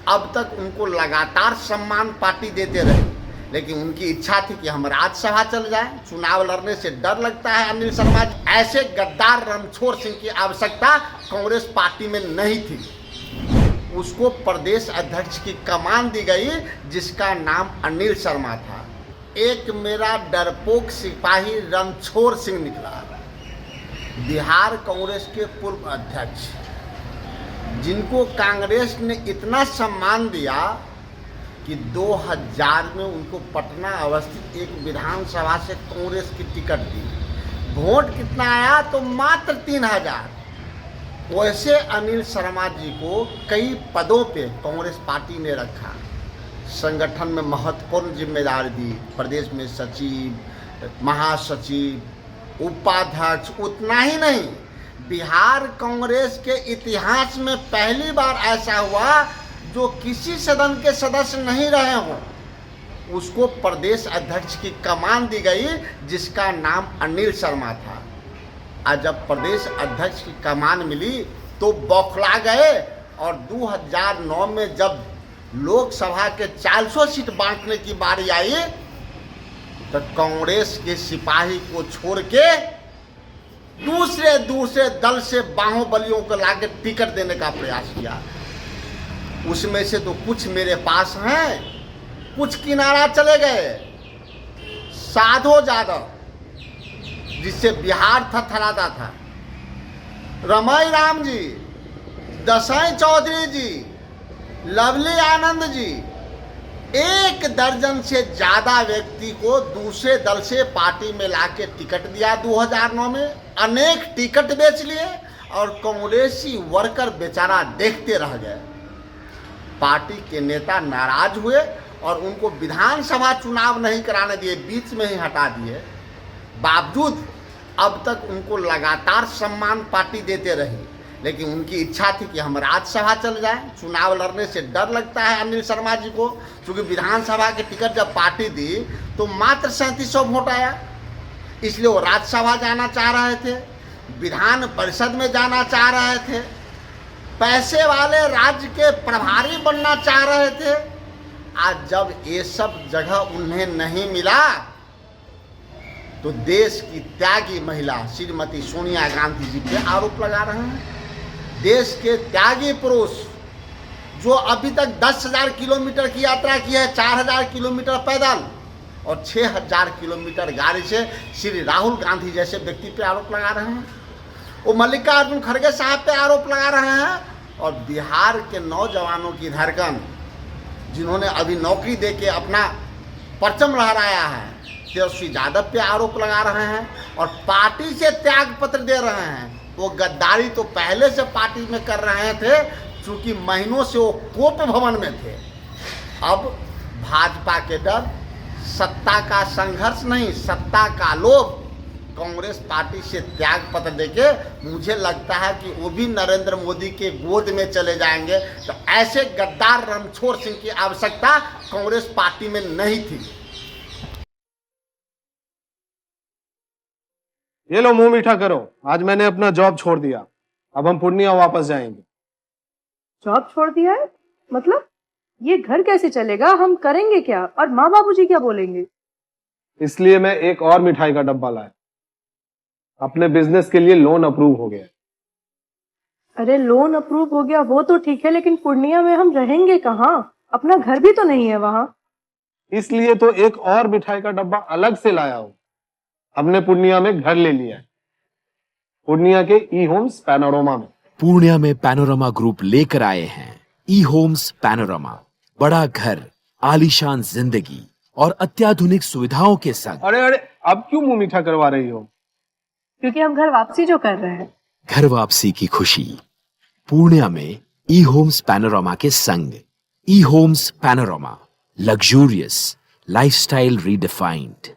अब तक उनको लगातार सम्मान पार्टी देते रहे, लेकिन उनकी इच्छा थी कि हम राज्यसभा चल जाएं। चुनाव लड़ने से डर लगता है अनिल शर्मा जी। ऐसे गद्दार रणछोड़ सिंह की आवश्यकता कांग्रेस पार्टी में नहीं थी। उसको प्रदेश अध्यक्ष की कमान दी गई, जिसका नाम अनिल शर्मा था। एक मेरा डरपोक सिपाही रणछोड़ सिंह निकला, बिहार कांग्रेस के पूर्व अध्यक्ष, जिनको कांग्रेस ने इतना सम्मान दिया कि 2000 में उनको पटना अवस्थित एक विधानसभा से कांग्रेस की टिकट दी। वोट कितना आया? तो मात्र 3000। वैसे अनिल शर्मा जी को कई पदों पे कांग्रेस पार्टी ने रखा, संगठन में महत्वपूर्ण जिम्मेदारी दी, प्रदेश में सचिव, महासचिव, उपाध्यक्ष। उतना ही नहीं, बिहार कांग्रेस के इतिहास में पहली बार ऐसा हुआ जो किसी सदन के सदस्य नहीं रहे हों, उसको प्रदेश अध्यक्ष की कमान दी गई, जिसका नाम अनिल शर्मा था। आज जब प्रदेश अध्यक्ष की कमान मिली तो बौखला गए, और 2009 में जब लोकसभा के 400 सीट बांटने की बारी आई तो कांग्रेस के सिपाही को छोड़ के दूसरे दल से बाहुबलियों को लाके टिकट देने का प्रयास किया। उसमें से तो कुछ मेरे पास हैं, कुछ किनारा चले गए। साधो यादव, जिससे बिहार थरथराता था, रमई राम जी, दसाई चौधरी जी, लवली आनंद जी, 1 दर्जन से ज़्यादा व्यक्ति को दूसरे दल से पार्टी में लाके टिकट दिया 2009 में। अनेक टिकट बेच लिए और कांग्रेसी वर्कर बेचारा देखते रह गए। पार्टी के नेता नाराज हुए और उनको विधानसभा चुनाव नहीं कराने दिए, बीच में ही हटा दिए। बावजूद अब तक उनको लगातार सम्मान पार्टी देते रही, लेकिन उनकी इच्छा थी कि हम राज्यसभा चल जाएं। चुनाव लड़ने से डर लगता है अनिल शर्मा जी को, क्योंकि विधानसभा की टिकट जब पार्टी दी तो मात्र 3700 वोट आया, इसलिए वो राज्यसभा जाना चाह रहे थे, विधान परिषद में जाना चाह रहे थे, पैसे वाले राज्य के प्रभारी बनना चाह रहे थे। आज जब ये सब जगह उन्हें नहीं मिला तो देश की त्यागी महिला श्रीमती सोनिया गांधी जी पे आरोप लगा रहे हैं। देश के त्यागी पुरुष जो अभी तक 10,000 किलोमीटर की यात्रा की है, 4,000 किलोमीटर पैदल और 6,000 किलोमीटर गाड़ी से, श्री राहुल गांधी जैसे व्यक्ति पे आरोप लगा रहे हैं। वो मल्लिकार्जुन खड़गे साहब पे आरोप लगा रहे हैं। और बिहार के नौजवानों की धड़कन, जिन्होंने अभी नौकरी देके अपना परचम लहराया है, तेजस्वी यादव पे आरोप लगा रहे हैं और पार्टी से त्याग पत्र दे रहे हैं। वो गद्दारी तो पहले से पार्टी में कर रहे थे, चूँकि महीनों से वो कोप भवन में थे। अब भाजपा के डर, सत्ता का संघर्ष नहीं, सत्ता का लोभ, कांग्रेस पार्टी से त्याग पत्र देके मुझे लगता है कि वो भी नरेंद्र मोदी के गोद में चले जाएंगे। तो ऐसे गद्दार रणछोड़ सिंह की आवश्यकता कांग्रेस पार्टी में नहीं थी। ये लो, मुंह मीठा करो। आज मैंने अपना जॉब छोड़ दिया, अब हम पूर्णिया वापस जाएंगे। जॉब छोड़ दिया है? मतलब ये घर कैसे चलेगा? हम करेंगे क्या? और माँ बाबूजी क्या बोलेंगे? इसलिए मैं एक और मिठाई का डब्बा लाया। अपने बिजनेस के लिए लोन अप्रूव हो गया। अरे लोन अप्रूव हो गया वो तो ठीक है, लेकिन पूर्णिया में हम रहेंगे कहाँ? अपना घर भी तो नहीं है वहाँ। इसलिए तो एक और मिठाई का डब्बा अलग से लाया हूँ। हमने पूर्णिया में घर ले लिया है, पूर्णिया के ई होम्स पैनोरमा में। पूर्णिया में पैनोरमा ग्रुप लेकर आए हैं ई होम्स पैनोरमा। बड़ा घर, आलीशान जिंदगी और अत्याधुनिक सुविधाओं के संग। अरे अब क्यों मुंह मीठा करवा रही हो? क्योंकि हम घर वापसी जो कर रहे हैं। घर वापसी की खुशी पूर्णिया में ई होम्स पैनोरमा के संग। E Homes Panorama, luxurious lifestyle redefined.